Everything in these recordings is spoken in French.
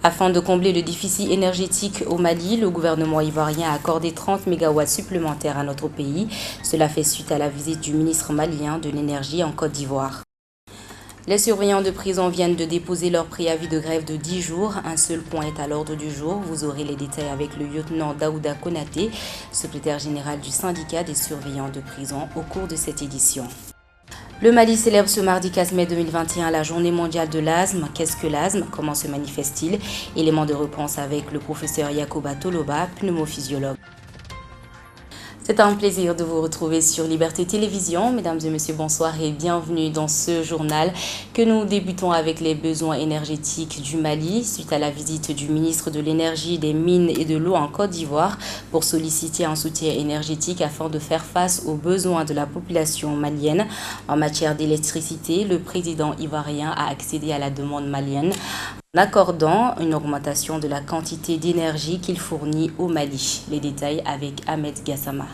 Afin de combler le déficit énergétique au Mali, le gouvernement ivoirien a accordé 30 MW supplémentaires à notre pays. Cela fait suite à la visite du ministre malien de l'énergie en Côte d'Ivoire. Les surveillants de prison viennent de déposer leur préavis de grève de 10 jours. Un seul point est à l'ordre du jour. Vous aurez les détails avec le lieutenant Daouda Konaté, secrétaire général du syndicat des surveillants de prison, au cours de cette édition. Le Mali célèbre ce mardi 15 mai 2021 la journée mondiale de l'asthme. Qu'est-ce que l'asthme? Comment se manifeste-t-il? Élément de réponse avec le professeur Yacoba Toloba, pneumophysiologue. C'est un plaisir de vous retrouver sur Liberté Télévision. Mesdames et messieurs, bonsoir et bienvenue dans ce journal que nous débutons avec les besoins énergétiques du Mali suite à la visite du ministre de l'Énergie, des Mines et de l'Eau en Côte d'Ivoire pour solliciter un soutien énergétique afin de faire face aux besoins de la population malienne. En matière d'électricité, le président ivoirien a accédé à la demande malienne en accordant une augmentation de la quantité d'énergie qu'il fournit au Mali. Les détails avec Ahmed Gassama.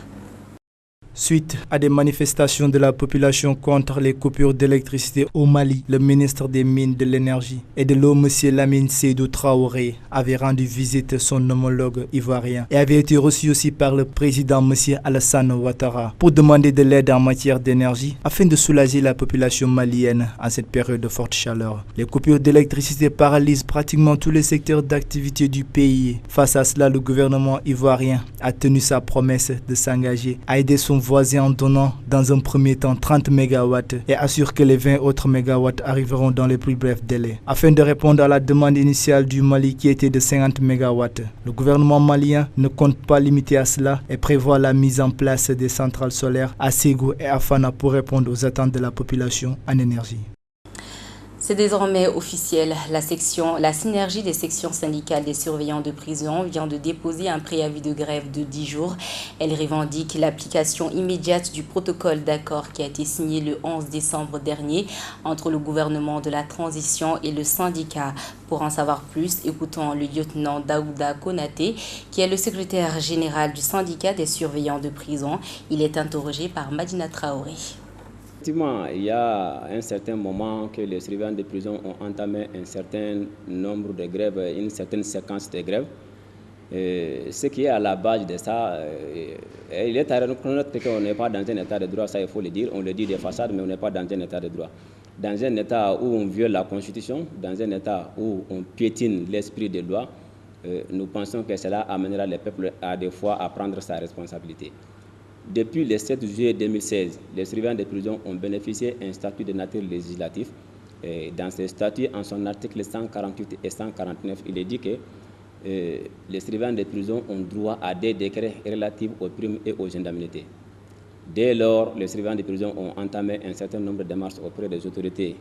Suite à des manifestations de la population contre les coupures d'électricité au Mali, le ministre des Mines, de l'Énergie et de l'Eau, M. Lamine Seydou Traoré, avait rendu visite son homologue ivoirien et avait été reçu aussi par le président M. Alassane Ouattara pour demander de l'aide en matière d'énergie afin de soulager la population malienne en cette période de forte chaleur. Les coupures d'électricité paralysent pratiquement tous les secteurs d'activité du pays. Face à cela, le gouvernement ivoirien a tenu sa promesse de s'engager à aider son voisin en donnant dans un premier temps 30 MW et assure que les 20 autres MW arriveront dans les plus brefs délais. Afin de répondre à la demande initiale du Mali qui était de 50 MW, le gouvernement malien ne compte pas limiter à cela et prévoit la mise en place des centrales solaires à Ségou et à Fana pour répondre aux attentes de la population en énergie. C'est désormais officiel. La synergie des sections syndicales des surveillants de prison vient de déposer un préavis de grève de 10 jours. Elle revendique l'application immédiate du protocole d'accord qui a été signé le 11 décembre dernier entre le gouvernement de la transition et le syndicat. Pour en savoir plus, écoutons le lieutenant Daouda Konaté, qui est le secrétaire général du syndicat des surveillants de prison. Il est interrogé par Madina Traoré. Effectivement, il y a un certain moment que les surveillants de prison ont entamé un certain nombre de grèves, une certaine séquence de grèves. Ce qui est à la base de ça, il est à reconnaître qu'on n'est pas dans un état de droit, ça il faut le dire. On le dit des façades, mais on n'est pas dans un état de droit. Dans un état où on viole la Constitution, dans un état où on piétine l'esprit des lois, nous pensons que cela amènera les peuples à des fois à prendre sa responsabilité. Depuis le 7 juillet 2016, les surveillants de prison ont bénéficié d'un statut de nature législative. Et dans ce statut, en son article 148 et 149, il est dit que les surveillants de prison ont droit à des décrets relatifs aux primes et aux indemnités. Dès lors, les surveillants de prison ont entamé un certain nombre de démarches auprès des autorités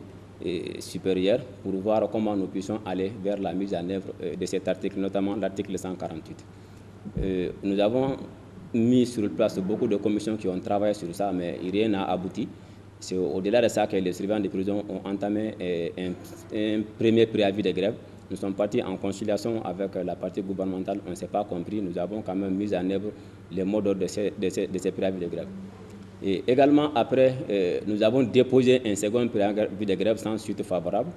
supérieures pour voir comment nous puissions aller vers la mise en œuvre de cet article, notamment l'article 148. Nous avons mis sur place beaucoup de commissions qui ont travaillé sur ça, mais rien n'a abouti. C'est au-delà de ça que les surveillants de prison ont entamé un premier préavis de grève. Nous sommes partis en conciliation avec la partie gouvernementale, on ne s'est pas compris. Nous avons quand même mis en œuvre les mots d'ordre de ces préavis de grève. Et également, après, nous avons déposé un second préavis de grève sans suite favorable.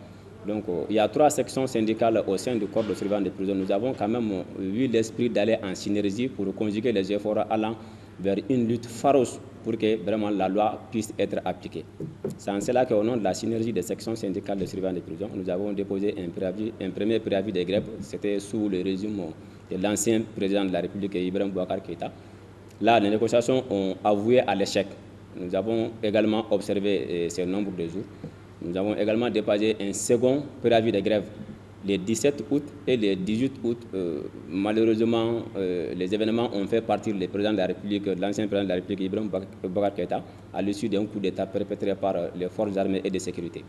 Donc, il y a 3 sections syndicales au sein du corps de surveillants de prison. Nous avons quand même eu l'esprit d'aller en synergie pour conjuguer les efforts allant vers une lutte farouche pour que vraiment la loi puisse être appliquée. C'est en cela qu'au nom de la synergie des sections syndicales de surveillants de prison, nous avons déposé un premier préavis de grève. C'était sous le régime de l'ancien président de la République, Ibrahim Boubacar Keïta. Là, les négociations ont avoué à l'échec. Nous avons également observé ce nombre de jours. Nous avons également déposé un second préavis de grève les 17 août et les 18 août. Malheureusement, les événements ont fait partir le président de la République, l'ancien président de la République, Ibrahim Boubacar Keïta, à l'issue d'un coup d'État perpétré par les forces armées et de sécurité.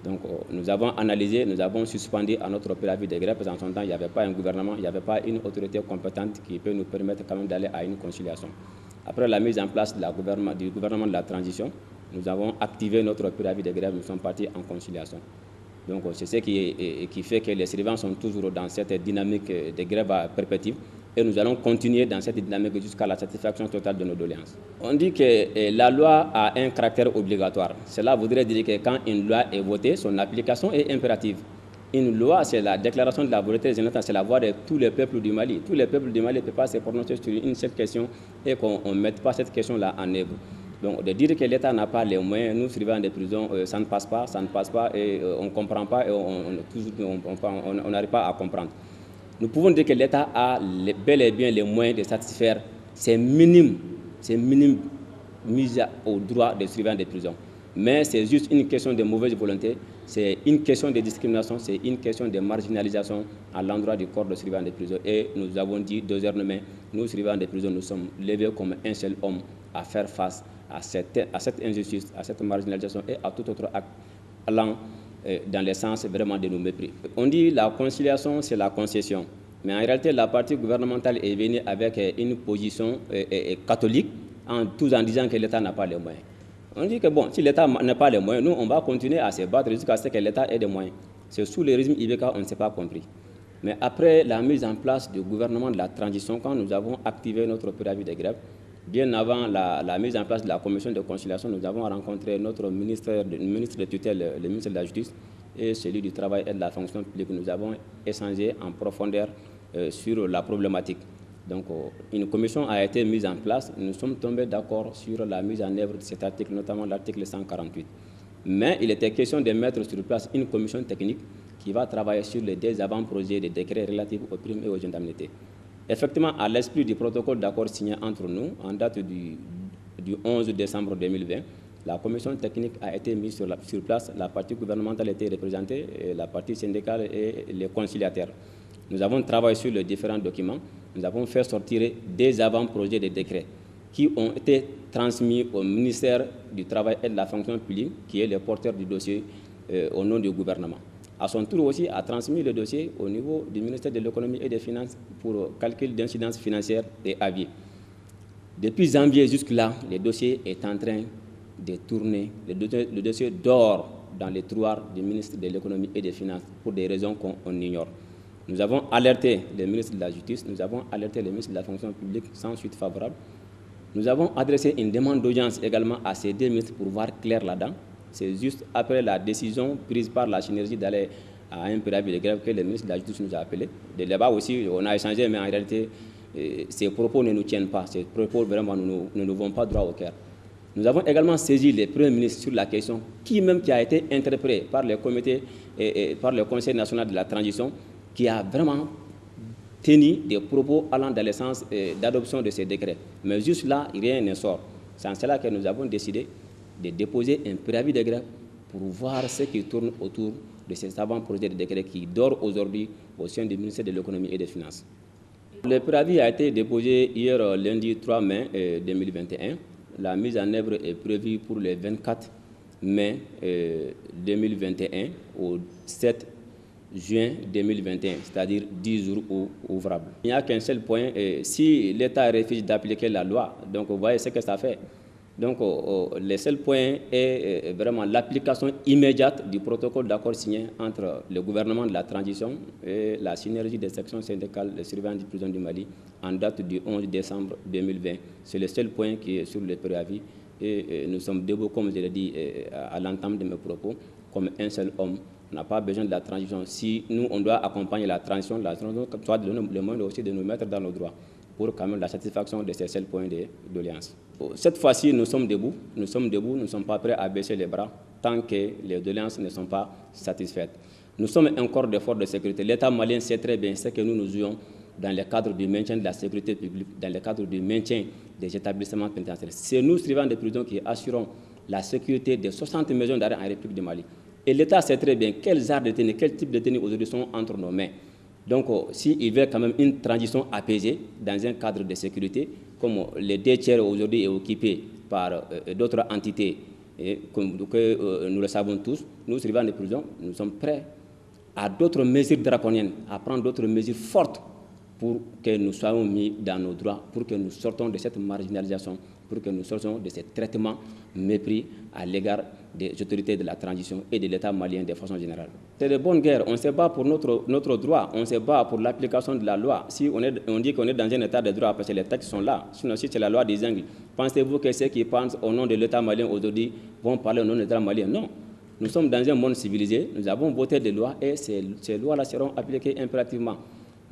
Donc, nous avons analysé, nous avons suspendu à notre préavis de grève, parce qu'en son temps, il n'y avait pas un gouvernement, il n'y avait pas une autorité compétente qui peut nous permettre quand même d'aller à une conciliation. Après la mise en place du gouvernement de la transition, nous avons activé notre préavis de grève, nous sommes partis en conciliation. Donc c'est ce qui fait que les surveillants sont toujours dans cette dynamique de grève perpétuelle. Et nous allons continuer dans cette dynamique jusqu'à la satisfaction totale de nos doléances. On dit que la loi a un caractère obligatoire. Cela voudrait dire que quand une loi est votée, son application est impérative. Une loi, c'est la déclaration de la volonté générale, c'est la voix de tous les peuples du Mali. Tous les peuples du Mali ne peuvent pas se prononcer sur une seule question et qu'on ne mette pas cette question-là en œuvre. Donc de dire que l'État n'a pas les moyens, nous surveillants des prisons, ça ne passe pas et on ne comprend pas et on n'arrive pas à comprendre. Nous pouvons dire que l'État a bel et bien les moyens de satisfaire ces minimes mises au droit des surveillants des prisons. Mais c'est juste une question de mauvaise volonté, c'est une question de discrimination, c'est une question de marginalisation à l'endroit du corps de surveillants des prisons. Et nous avons dit 2 heures demain, nous surveillants des prisons, nous sommes levés comme un seul homme à faire face à cette injustice, à cette marginalisation et à tout autre acte allant dans le sens vraiment de nos mépris. On dit la conciliation, c'est la concession. Mais en réalité, la partie gouvernementale est venue avec une position catholique, tout en disant que l'État n'a pas les moyens. On dit que bon, si l'État n'a pas les moyens, nous, on va continuer à se battre jusqu'à ce que l'État ait des moyens. C'est sous le régime Ibeka, on ne s'est pas compris. Mais après la mise en place du gouvernement de la transition, quand nous avons activé notre préavis de grève, bien avant la mise en place de la commission de conciliation, nous avons rencontré notre ministre de tutelle, le ministre de la Justice, et celui du Travail et de la fonction publique. Nous avons échangé en profondeur sur la problématique. Donc, une commission a été mise en place. Nous sommes tombés d'accord sur la mise en œuvre de cet article, notamment l'article 148. Mais il était question de mettre sur place une commission technique qui va travailler sur les 2 avant-projets des décrets relatifs aux primes et aux indemnités. Effectivement, à l'esprit du protocole d'accord signé entre nous, en date du 11 décembre 2020, la commission technique a été mise sur place, la partie gouvernementale était représentée, et la partie syndicale et les conciliateurs. Nous avons travaillé sur les différents documents, nous avons fait sortir des avant-projets de décrets qui ont été transmis au ministère du Travail et de la fonction publique, qui est le porteur du dossier au nom du gouvernement. À son tour aussi, a transmis le dossier au niveau du ministère de l'économie et des finances pour calcul d'incidence financière et avis. Depuis janvier jusque-là, le dossier est en train de tourner. Le dossier dort dans les tiroirs du ministre de l'économie et des finances pour des raisons qu'on ignore. Nous avons alerté le ministre de la Justice, nous avons alerté le ministre de la fonction publique sans suite favorable. Nous avons adressé une demande d'audience également à ces 2 ministres pour voir clair là-dedans. C'est juste après la décision prise par la synergie d'aller à un préavis de grève que le ministre de la Justice nous a appelé. Là-bas aussi, on a échangé, mais en réalité, ces propos ne nous tiennent pas. Ces propos, vraiment, ne nous vont pas droit au cœur. Nous avons également saisi les premiers ministres sur la question, qui a été interpellé par le comité et par le Conseil national de la transition, qui a vraiment tenu des propos allant dans le sens d'adoption de ces décrets. Mais juste là, rien ne sort. C'est en cela que nous avons décidé de déposer un préavis de grève pour voir ce qui tourne autour de ces avant-projets de décret qui dort aujourd'hui au sein du ministère de l'économie et des finances. Le préavis a été déposé hier lundi 3 mai 2021. La mise en œuvre est prévue pour le 24 mai 2021 au 7 juin 2021, c'est-à-dire 10 jours ouvrables. Il n'y a qu'un seul point, si l'État refuse d'appliquer la loi, donc vous voyez ce que ça fait. Donc le seul point est vraiment l'application immédiate du protocole d'accord signé entre le gouvernement de la transition et la synergie des sections syndicales des surveillants des prisons du Mali en date du 11 décembre 2020. C'est le seul point qui est sur le préavis et nous sommes debout, comme je l'ai dit à l'entame de mes propos, comme un seul homme. On n'a pas besoin de la transition. Si nous, on doit accompagner la transition doit donner le moyen aussi de nous mettre dans nos droits pour quand même la satisfaction de ces seuls points de doléance. Cette fois-ci, nous sommes debout, nous ne sommes pas prêts à baisser les bras tant que les doléances ne sont pas satisfaites. Nous sommes un corps de force de sécurité. L'État malien sait très bien ce que nous jouons dans le cadre du maintien de la sécurité publique, dans le cadre du maintien des établissements pénitentiaires. C'est nous, surveillants des prisons, qui assurons la sécurité des 60 maisons d'arrêt en République du Mali. Et l'État sait très bien quels arts détenus, quel type de détenus aujourd'hui sont entre nos mains. Donc, s'il veut quand même une transition apaisée dans un cadre de sécurité, comme les 2 tiers aujourd'hui est occupé par d'autres entités, et que nous le savons tous, nous, surveillants des prisons, nous sommes prêts à d'autres mesures draconiennes, à prendre d'autres mesures fortes pour que nous soyons mis dans nos droits, pour que nous sortons de cette marginalisation, pour que nous sortions de ce traitement mépris à l'égard des autorités de la transition et de l'État malien de façon générale. C'est de bonne guerre. On se bat pour notre droit, on se bat pour l'application de la loi. Si on dit qu'on est dans un état de droit, parce que les textes sont là, sinon si c'est la loi des Zingles, pensez-vous que ceux qui pensent au nom de l'État malien aujourd'hui vont parler au nom de l'État malien? Non. Nous sommes dans un monde civilisé, nous avons voté des lois et ces lois-là seront appliquées impérativement.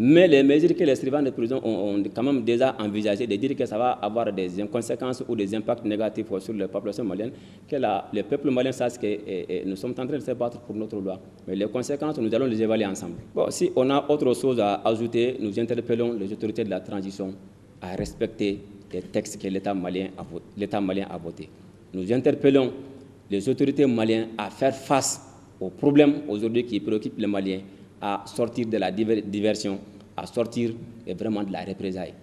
Mais les mesures que les surveillants de prison ont quand même déjà envisagées, de dire que ça va avoir des conséquences ou des impacts négatifs sur la population malienne, que le peuple malien sache que nous sommes en train de se battre pour notre loi. Mais les conséquences, nous allons les évaluer ensemble. Bon, si on a autre chose à ajouter, nous interpellons les autorités de la transition à respecter les textes que l'État malien a votés. Nous interpellons les autorités maliennes à faire face aux problèmes aujourd'hui qui préoccupent les Maliens, à sortir de la diversion, à sortir vraiment de la représailles.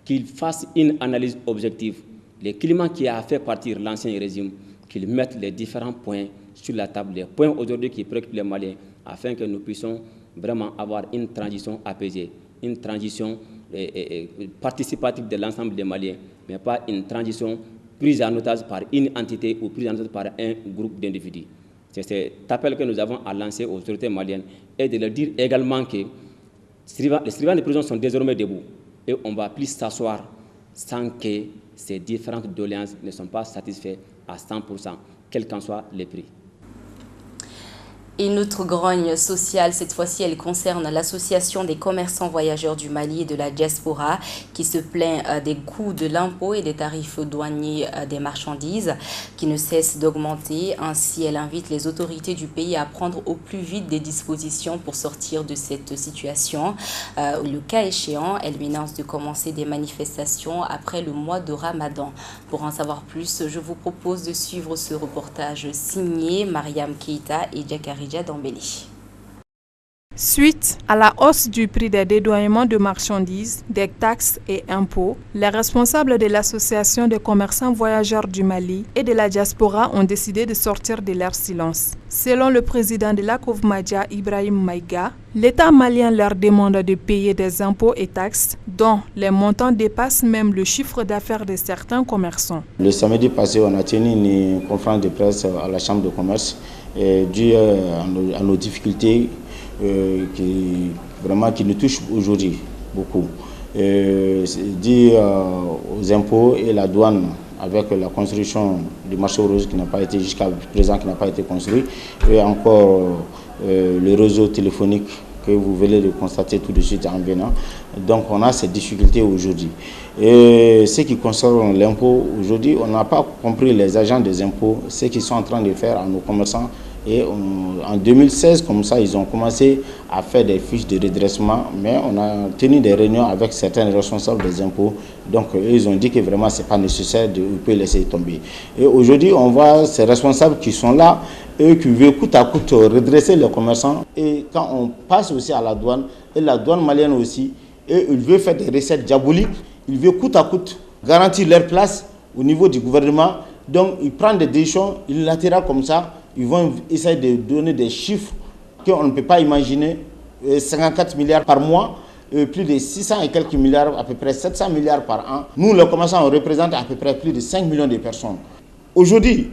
Qu'ils fassent une analyse objective. Le climat qui a fait partir l'ancien régime, qu'ils mettent les différents points sur la table, les points aujourd'hui qui préoccupent les Maliens, afin que nous puissions vraiment avoir une transition apaisée, une transition participative de l'ensemble des Maliens, mais pas une transition prise en otage par une entité ou prise en otage par un groupe d'individus. C'est cet appel que nous avons à lancer aux autorités maliennes et de leur dire également que les surveillants de prison sont désormais debout et on ne va plus s'asseoir sans que ces différentes doléances ne sont pas satisfaites à 100%, quel qu'en soit le prix. Une autre grogne sociale, cette fois-ci, elle concerne l'association des commerçants voyageurs du Mali et de la diaspora qui se plaint des coûts de l'impôt et des tarifs douaniers des marchandises qui ne cessent d'augmenter. Ainsi, elle invite les autorités du pays à prendre au plus vite des dispositions pour sortir de cette situation. Le cas échéant, elle menace de commencer des manifestations après le mois de Ramadan. Pour en savoir plus, je vous propose de suivre ce reportage signé Mariam Keita et Jakari Dambélé. Suite à la hausse du prix des dédouanements de marchandises, des taxes et impôts, les responsables de l'association des commerçants voyageurs du Mali et de la diaspora ont décidé de sortir de leur silence. Selon le président de la COVMADIA, Ibrahim Maïga, l'État malien leur demande de payer des impôts et taxes dont les montants dépassent même le chiffre d'affaires de certains commerçants. Le samedi passé, on a tenu une conférence de presse à la Chambre de commerce due à nos difficultés qui nous touchent aujourd'hui beaucoup. Dû aux impôts et la douane avec la construction du marché aux roses qui n'a pas été jusqu'à présent construit et encore le réseau téléphonique que vous venez de constater tout de suite en venant. Donc on a ces difficultés aujourd'hui. Et ce qui concerne l'impôt, aujourd'hui on n'a pas compris les agents des impôts, ce qu'ils sont en train de faire à nos commerçants. Et en 2016, comme ça, ils ont commencé à faire des fiches de redressement, mais on a tenu des réunions avec certains responsables des impôts. Donc, ils ont dit que vraiment, ce n'est pas nécessaire de laisser tomber. Et aujourd'hui, on voit ces responsables qui sont là, eux qui veulent coûte à coûte redresser les commerçants. Et quand on passe aussi à la douane, et la douane malienne aussi, et ils veulent faire des recettes diaboliques, ils veulent coûte à coûte garantir leur place au niveau du gouvernement. Donc, ils prennent des décisions unilatérales comme ça. Ils vont essayer de donner des chiffres qu'on ne peut pas imaginer. 54 milliards par mois, plus de 600 et quelques milliards, à peu près 700 milliards par an. Nous, les commerçants, on représente à peu près plus de 5 millions de personnes. Aujourd'hui,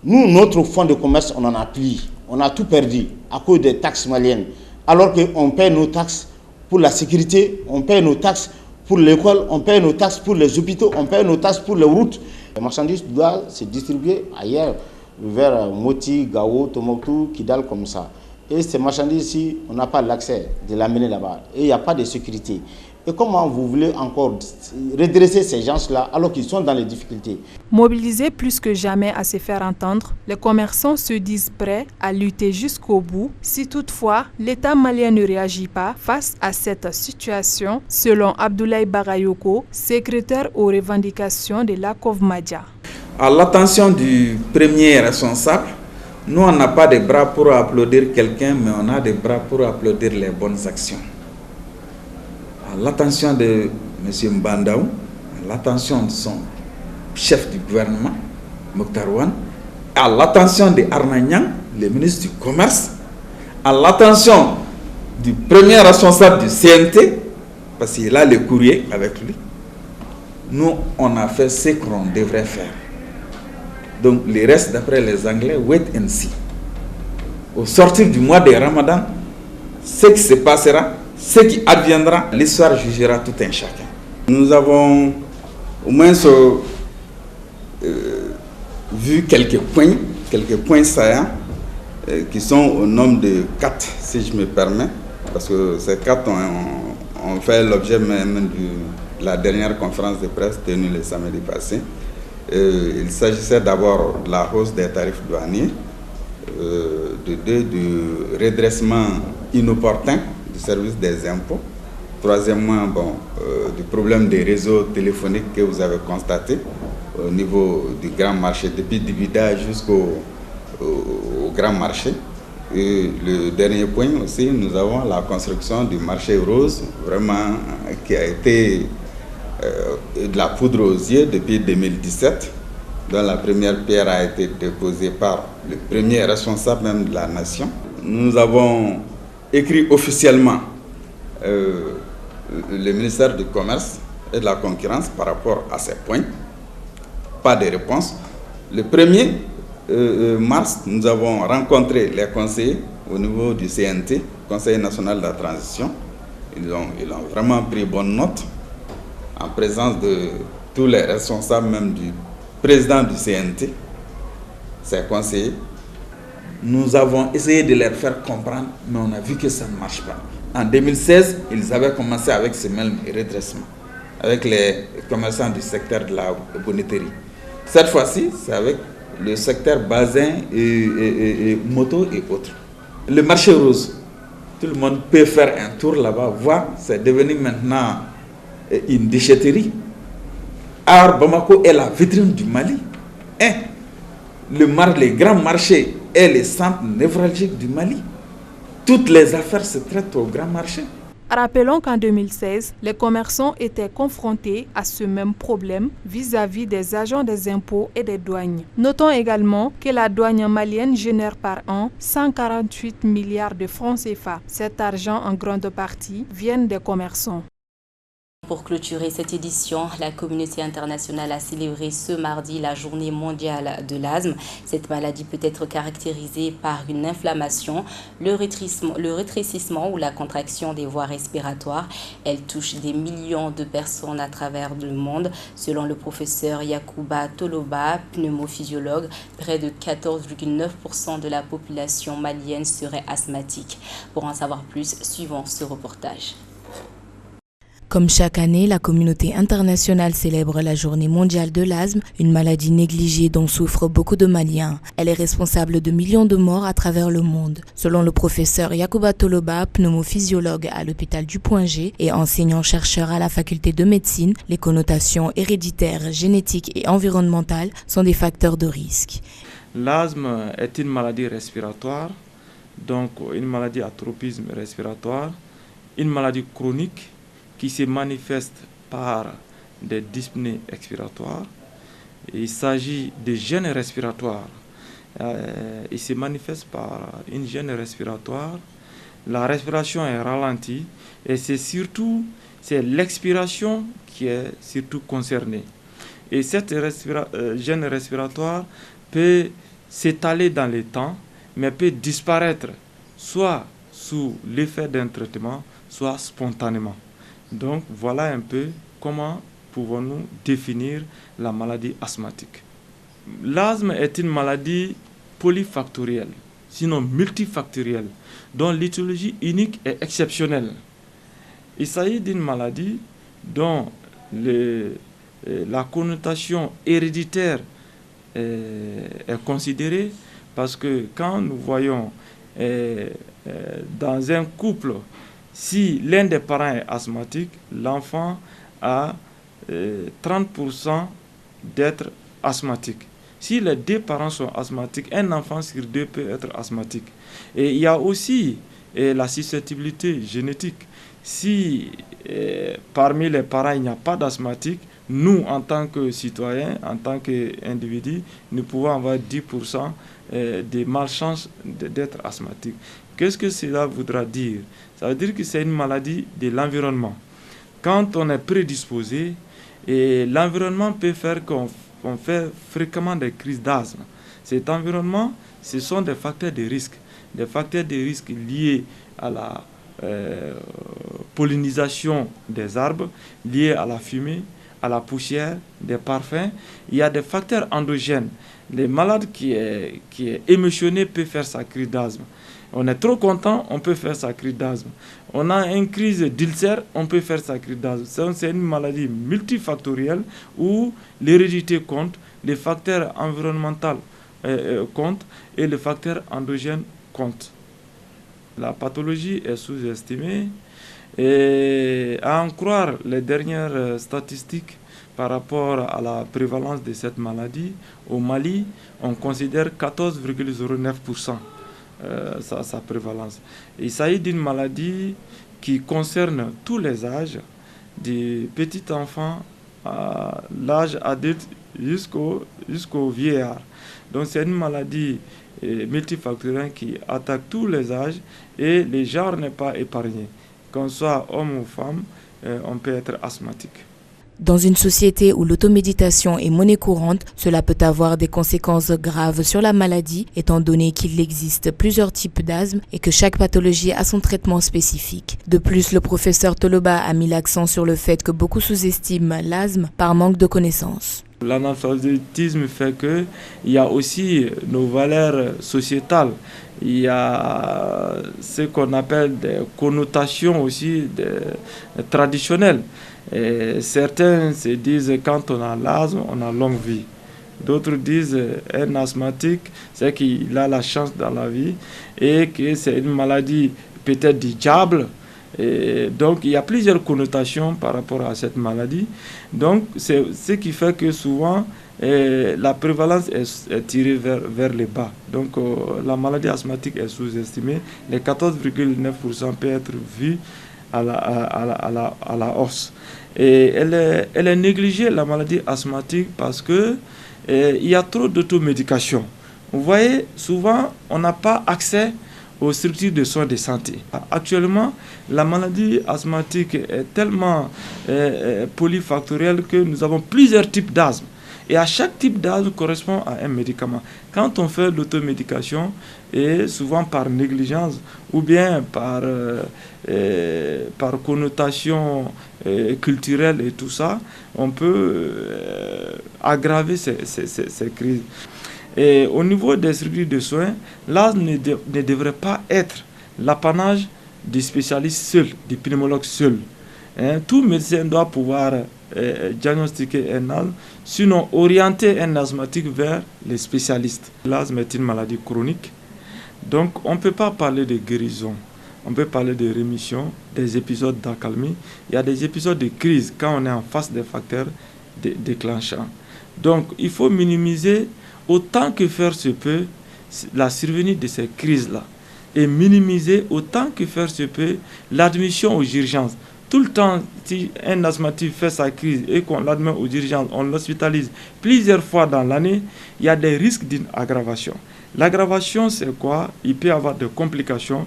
nous, notre fonds de commerce, on en a pris. On a tout perdu à cause des taxes maliennes. Alors qu'on paie nos taxes pour la sécurité, on paie nos taxes pour l'école, on paie nos taxes pour les hôpitaux, on paie nos taxes pour les routes. Les marchandises doivent se distribuer ailleurs, vers Moti, Gao, Tombouctou, Kidal, comme ça. Et ces marchandises ici, on n'a pas l'accès de l'amener là-bas. Et il n'y a pas de sécurité. Et comment vous voulez encore redresser ces gens-là alors qu'ils sont dans les difficultés? Mobilisés plus que jamais à se faire entendre, les commerçants se disent prêts à lutter jusqu'au bout si toutefois l'État malien ne réagit pas face à cette situation, selon Abdoulaye Barayoko, secrétaire aux revendications de la COVMADIA. À l'attention du premier responsable, nous on n'a pas de bras pour applaudir quelqu'un, mais on a des bras pour applaudir les bonnes actions. À l'attention de M. Mbandaou, à l'attention de son chef du gouvernement, Mokhtar Ouane, à l'attention de Arnagnan, le ministre du Commerce, à l'attention du premier responsable du CNT, parce qu'il a le courrier avec lui, nous on a fait ce qu'on devrait faire. Donc le reste, d'après les Anglais, wait and see. Au sortir du mois de Ramadan, ce qui se passera, ce qui adviendra, l'histoire jugera tout un chacun. Nous avons au moins vu quelques points saillants qui sont au nombre de 4, si je me permets, parce que ces 4 ont fait l'objet même de la dernière conférence de presse tenue le samedi passé. Il s'agissait d'abord de la hausse des tarifs douaniers, du redressement inopportun du service des impôts. Troisièmement, du problème des réseaux téléphoniques que vous avez constaté au niveau du grand marché, depuis Dibida jusqu'au grand marché. Et le dernier point aussi, nous avons la construction du marché rose, vraiment qui a été de la poudre aux yeux depuis 2017, dont la première pierre a été déposée par le premier responsable même de la nation. Nous avons écrit officiellement le ministère du Commerce et de la Concurrence par rapport à ces points. Pas de réponse. Le 1er mars, nous avons rencontré les conseillers au niveau du CNT, Conseil national de la transition. Ils ont vraiment pris bonne note en présence de tous les responsables, même du président du CNT, ses conseillers. Nous avons essayé de leur faire comprendre, mais on a vu que ça ne marche pas. En 2016, ils avaient commencé avec ce même redressement, avec les commerçants du secteur de la bonneterie. Cette fois-ci, c'est avec le secteur basin et moto et autres. Le marché rose, tout le monde peut faire un tour là-bas, voir, c'est devenu maintenant une déchetterie. Or, Bamako est la vitrine du Mali. Les grands marchés est le centre névralgique du Mali. Toutes les affaires se traitent au grand marché. Rappelons qu'en 2016, les commerçants étaient confrontés à ce même problème vis-à-vis des agents des impôts et des douanes. Notons également que la douane malienne génère par an 148 milliards de francs CFA. Cet argent, en grande partie, vient des commerçants. Pour clôturer cette édition, la communauté internationale a célébré ce mardi la journée mondiale de l'asthme. Cette maladie peut être caractérisée par une inflammation, le rétrécissement ou la contraction des voies respiratoires. Elle touche des millions de personnes à travers le monde. Selon le professeur Yacouba Toloba, pneumophysiologue, près de 14,9% de la population malienne serait asthmatique. Pour en savoir plus, suivons ce reportage. Comme chaque année, la communauté internationale célèbre la journée mondiale de l'asthme, une maladie négligée dont souffrent beaucoup de Maliens. Elle est responsable de millions de morts à travers le monde. Selon le professeur Yacouba Toloba, pneumophysiologue à l'hôpital du Point G et enseignant-chercheur à la faculté de médecine, les connotations héréditaires, génétiques et environnementales sont des facteurs de risque. L'asthme est une maladie respiratoire, donc une maladie à tropisme respiratoire, une maladie chronique qui se manifeste par des dyspnées expiratoires. Il s'agit de gênes respiratoires. Il se manifeste par une gêne respiratoire. La respiration est ralentie et c'est l'expiration qui est surtout concernée. Et cette gêne respiratoire peut s'étaler dans le temps, mais peut disparaître soit sous l'effet d'un traitement, soit spontanément. Donc voilà un peu comment pouvons-nous définir la maladie asthmatique. L'asthme est une maladie polyfactorielle, sinon multifactorielle, dont l'étiologie unique est exceptionnelle. Il s'agit d'une maladie dont la connotation héréditaire est considérée parce que quand nous voyons dans un couple, si l'un des parents est asthmatique, l'enfant a 30% d'être asthmatique. Si les deux parents sont asthmatiques, un enfant sur deux peut être asthmatique. Et il y a aussi la susceptibilité génétique. Si parmi les parents il n'y a pas d'asthmatique, nous en tant que citoyens, en tant qu'individus, nous pouvons avoir 10% de malchance d'être asthmatique. Qu'est-ce que cela voudra dire? Ça veut dire que c'est une maladie de l'environnement. Quand on est prédisposé, et l'environnement peut faire qu'on on fait fréquemment des crises d'asthme. Cet environnement, ce sont des facteurs de risque. Des facteurs de risque liés à la pollinisation des arbres, liés à la fumée, à la poussière, des parfums. Il y a des facteurs endogènes. Les malades qui est émotionné peut faire sa crise d'asthme. On est trop content, on peut faire sa crise d'asthme. On a une crise d'ulcère, on peut faire sa crise d'asthme. C'est une maladie multifactorielle où l'hérédité compte, les facteurs environnementaux comptent et les facteurs endogènes comptent. La pathologie est sous-estimée et à en croire les dernières statistiques par rapport à la prévalence de cette maladie, au Mali, on considère 14,09% sa prévalence. Il s'agit d'une maladie qui concerne tous les âges, des petits enfants à l'âge adulte jusqu'au vieillard. Donc c'est une maladie multifactorielle qui attaque tous les âges et les genres n'est pas épargné. Qu'on soit homme ou femme, on peut être asthmatique. Dans une société où l'automéditation est monnaie courante, cela peut avoir des conséquences graves sur la maladie, étant donné qu'il existe plusieurs types d'asthme et que chaque pathologie a son traitement spécifique. De plus, le professeur Toloba a mis l'accent sur le fait que beaucoup sous-estiment l'asthme par manque de connaissances. L'analphabétisme fait qu'il y a aussi nos valeurs sociétales. Il y a ce qu'on appelle des connotations aussi traditionnelles. Et certains se disent quand on a l'asthme, on a longue vie. D'autres disent un asthmatique, c'est qu'il a la chance dans la vie et que c'est une maladie peut-être du diable. Et donc il y a plusieurs connotations par rapport à cette maladie. Donc c'est ce qui fait que souvent la prévalence est tirée vers le bas. Donc la maladie asthmatique est sous-estimée. Les 14,9% peut être vu à la hausse. Et elle est négligée, la maladie asthmatique, parce que il y a trop d'automédication. Vous voyez, souvent on n'a pas accès aux structures de soins de santé. Actuellement, la maladie asthmatique est tellement polyfactorielle que nous avons plusieurs types d'asthme. Et à chaque type d'asthme correspond à un médicament. Quand on fait l'automédication, et souvent par négligence ou bien par connotation culturelle et tout ça, on peut aggraver ces crises. Et au niveau des structures de soins, l'asthme ne devrait pas être l'apanage des spécialistes seuls, des pneumologues seuls. Tout médecin doit pouvoir diagnostiquer un asthme, sinon orienter un asthmatique vers les spécialistes. L'asthme est une maladie chronique, donc on ne peut pas parler de guérison. On peut parler de rémission, des épisodes d'accalmie. Il y a des épisodes de crise quand on est en face des facteurs déclenchants. Donc il faut minimiser autant que faire se peut la survenue de ces crises-là et minimiser autant que faire se peut l'admission aux urgences. Tout le temps, si un asthmatique fait sa crise et qu'on l'admet aux urgences, on l'hospitalise plusieurs fois dans l'année, il y a des risques d'une aggravation. L'aggravation, c'est quoi? Il peut y avoir des complications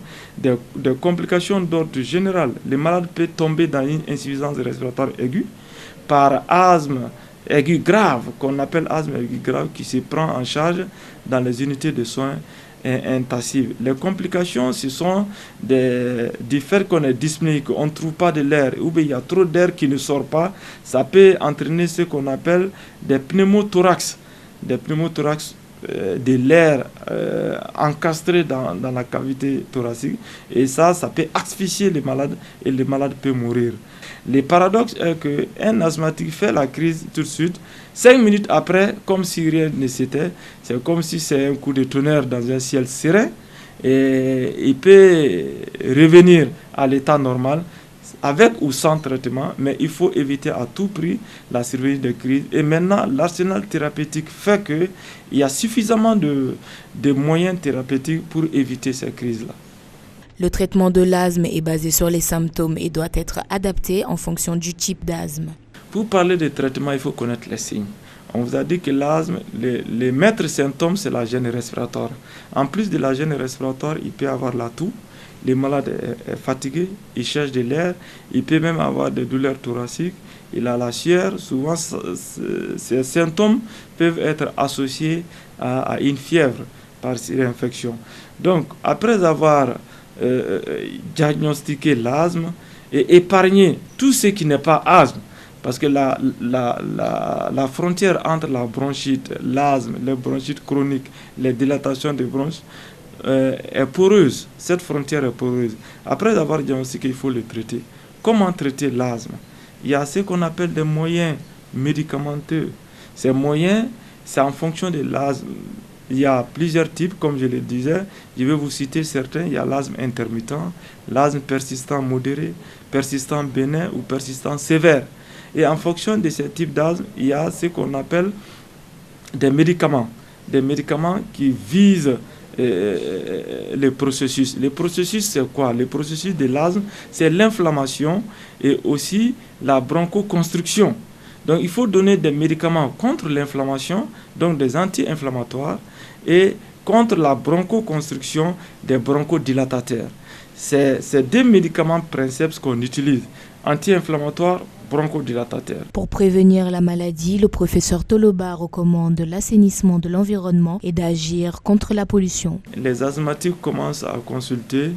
d'ordre général. Le malade peut tomber dans une insuffisance respiratoire aiguë par asthme aigu grave, qu'on appelle asthme aigu grave, qui se prend en charge dans les unités de soins intensives. Les complications, ce sont du fait qu'on est dyspnéique, on ne trouve pas de l'air, ou bien il y a trop d'air qui ne sort pas. Ça peut entraîner ce qu'on appelle des pneumothorax. Des pneumothorax, de l'air encastré dans la cavité thoracique. Et ça peut asphyxier les malades et les malades peuvent mourir. Le paradoxe est qu'un asthmatique fait la crise tout de suite, 5 minutes après, comme si rien ne s'était, c'est comme si c'est un coup de tonnerre dans un ciel serein, et il peut revenir à l'état normal avec ou sans traitement, mais il faut éviter à tout prix la survenue de crise. Et maintenant, l'arsenal thérapeutique fait qu'il y a suffisamment de moyens thérapeutiques pour éviter ces crises-là. Le traitement de l'asthme est basé sur les symptômes et doit être adapté en fonction du type d'asthme. Pour parler de traitement, il faut connaître les signes. On vous a dit que l'asthme, les maîtres symptômes, c'est la gêne respiratoire. En plus de la gêne respiratoire, il peut y avoir la toux. Le malade est fatigué, il cherche de l'air, il peut même avoir des douleurs thoraciques, il a la sueur, souvent ces symptômes peuvent être associés à une fièvre par surinfection. Donc, après avoir diagnostiqué l'asthme et épargné tout ce qui n'est pas asthme, parce que la frontière entre la bronchite, l'asthme, les bronchites chroniques, les dilatations des bronches est poreuse. Cette frontière est poreuse. Après avoir diagnostiqué, il faut le traiter. Comment traiter l'asthme? Il y a ce qu'on appelle des moyens médicamenteux. Ces moyens, c'est en fonction de l'asthme. Il y a plusieurs types, comme je le disais. Je vais vous citer certains. Il y a l'asthme intermittent, l'asthme persistant modéré, persistant bénin ou persistant sévère. Et en fonction de ces types d'asthme, il y a ce qu'on appelle des médicaments. Des médicaments qui visent les processus. Les processus, c'est quoi? Le processus de l'asthme, c'est l'inflammation et aussi la bronchoconstriction. Donc, il faut donner des médicaments contre l'inflammation, donc des anti-inflammatoires, et contre la bronchoconstriction, des bronchodilatateurs. C'est ces deux médicaments principaux qu'on utilise, anti-inflammatoires, bronchodilatateurs. Pour prévenir la maladie, le professeur Toloba recommande l'assainissement de l'environnement et d'agir contre la pollution. Les asthmatiques commencent à consulter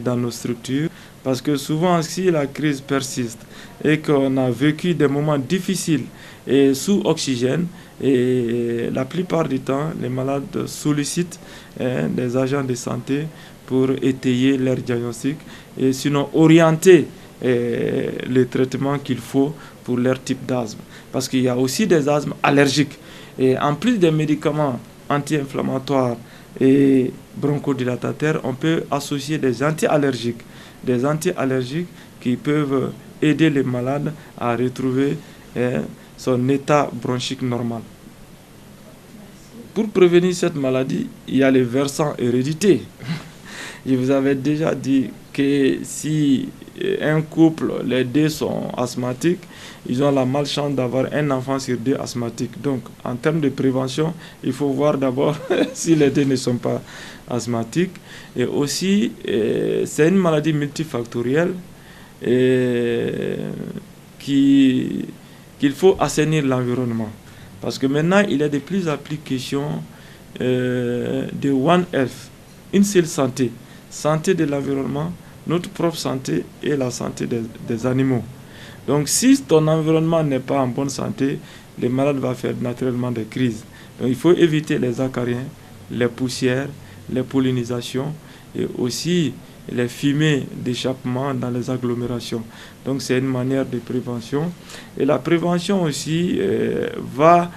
dans nos structures parce que souvent, si la crise persiste et qu'on a vécu des moments difficiles et sous oxygène, et la plupart du temps, les malades sollicitent des agents de santé pour étayer leur diagnostic et sinon orienter les traitements qu'il faut pour leur type d'asthme. Parce qu'il y a aussi des asthmes allergiques. Et en plus des médicaments anti-inflammatoires et bronchodilatateurs, on peut associer des anti-allergiques. Des anti-allergiques qui peuvent aider les malades à retrouver son état bronchique normal. Pour prévenir cette maladie, il y a les versants hérédité. Je vous avais déjà dit que si un couple, les deux sont asthmatiques, ils ont la malchance d'avoir un enfant sur deux asthmatique. Donc, en termes de prévention, il faut voir d'abord si les deux ne sont pas asthmatiques. Et aussi, c'est une maladie multifactorielle qu'il faut assainir l'environnement. Parce que maintenant, il y a de plus en plus questions de One Health, une seule santé. Santé de l'environnement, notre propre santé et la santé des animaux. Donc si ton environnement n'est pas en bonne santé, les malades vont faire naturellement des crises. Donc il faut éviter les acariens, les poussières, les pollinisations et aussi les fumées d'échappement dans les agglomérations. Donc c'est une manière de prévention. Et la prévention aussi va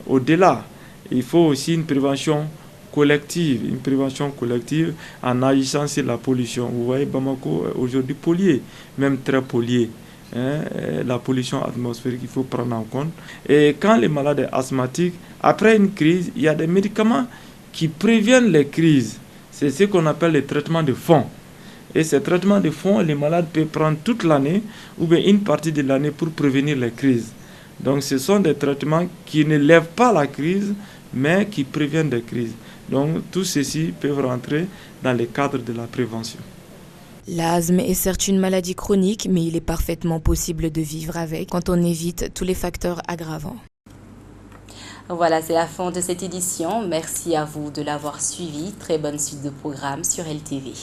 au-delà. Il faut aussi une prévention collective en agissant sur la pollution. Vous voyez, Bamako aujourd'hui pollué, même très pollué. La pollution atmosphérique, il faut prendre en compte. Et quand les malades sont asthmatiques, après une crise, il y a des médicaments qui préviennent les crises. C'est ce qu'on appelle les traitements de fond. Et ces traitements de fond, les malades peuvent prendre toute l'année ou bien une partie de l'année pour prévenir les crises. Donc ce sont des traitements qui ne lèvent pas la crise, mais qui préviennent des crises. Donc, tous ceux-ci peuvent rentrer dans le cadre de la prévention. L'asthme est certes une maladie chronique, mais il est parfaitement possible de vivre avec quand on évite tous les facteurs aggravants. Voilà, c'est la fin de cette édition. Merci à vous de l'avoir suivi. Très bonne suite de programmes sur LTV.